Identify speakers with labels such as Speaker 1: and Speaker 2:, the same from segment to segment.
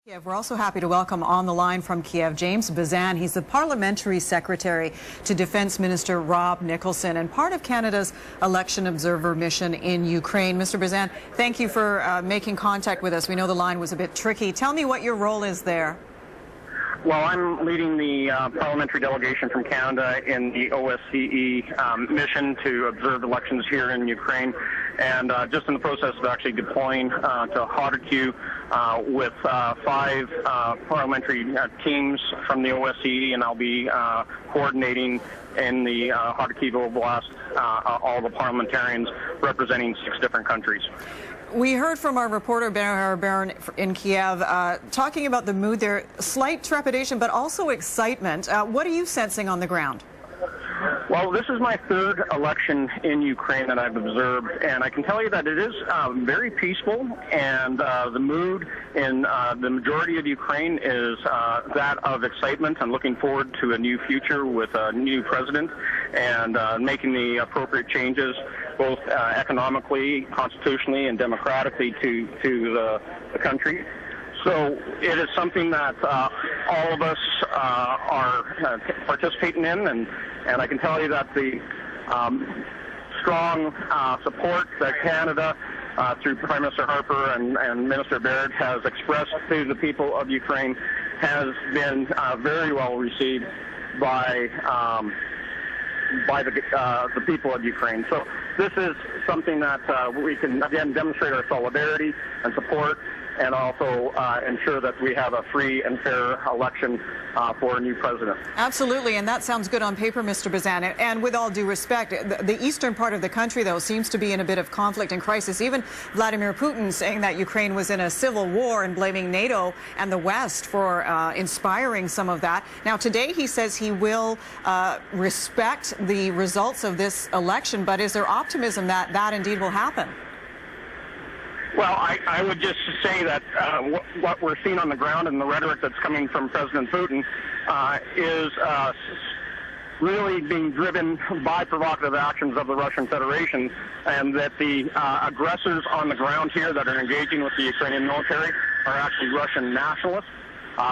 Speaker 1: Kiev. We're also happy to welcome on the line from Kiev James Bezan. He's the Parliamentary Secretary to Defence Minister Rob Nicholson and part of Canada's election observer mission in Ukraine. Mr. Bezan, thank you for making contact with us. We know the line was a bit tricky. Tell me what your role is there.
Speaker 2: Well, I'm leading the parliamentary delegation from Canada in the OSCE mission to observe elections here in Ukraine, and just in the process of actually deploying to Kharkiv with 5 parliamentary teams from the OSCE, and I'll be coordinating in the Kharkiv Oblast all the parliamentarians representing 6 different countries.
Speaker 1: We heard from our reporter, Baron in Kiev, talking about the mood there. Slight trepidation, but also excitement. What are you sensing on the ground?
Speaker 2: Well, this is my 3rd election in Ukraine that I've observed, and I can tell you that it is very peaceful, and the mood in the majority of Ukraine is that of excitement and looking forward to a new future with a new president and making the appropriate changes, both economically, constitutionally, and democratically to the country. So it is something that all of us are participating in, and I can tell you that the strong support that Canada, through Prime Minister Harper and Minister Baird, has expressed to the people of Ukraine has been very well received by the people of Ukraine. So this is something that we can, again, demonstrate our solidarity and support, and also ensure that we have a free and fair election for a new president.
Speaker 1: Absolutely, and that sounds good on paper, Mr. Bezan. And with all due respect, the eastern part of the country, though, seems to be in a bit of conflict and crisis. Even Vladimir Putin saying that Ukraine was in a civil war and blaming NATO and the West for inspiring some of that. Now, today he says he will respect the results of this election, but is there optimism that that indeed will happen?
Speaker 2: Well, I would just say that what we're seeing on the ground and the rhetoric that's coming from President Putin is really being driven by provocative actions of the Russian Federation, and that the aggressors on the ground here that are engaging with the Ukrainian military are actually Russian nationalists.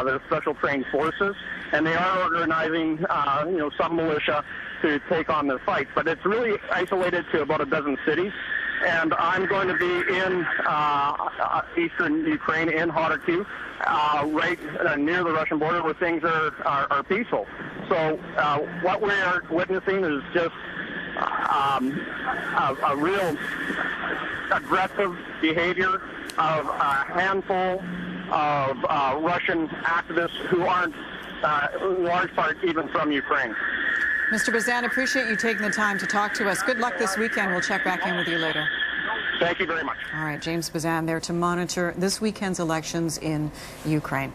Speaker 2: They're special trained forces, and they are organizing, some militia to take on their fight. But it's really isolated to about a dozen cities. And I'm going to be in eastern Ukraine, in Kharkiv, right near the Russian border, where things are peaceful. So what we are witnessing is just a real aggressive behavior of a handful of Russian activists who aren't, in large part, even from Ukraine.
Speaker 1: Mr. Bezan, appreciate you taking the time to talk to us. Good luck this weekend. We'll check back in with you later.
Speaker 2: Thank you very much.
Speaker 1: All right, James Bezan there to monitor this weekend's elections in Ukraine.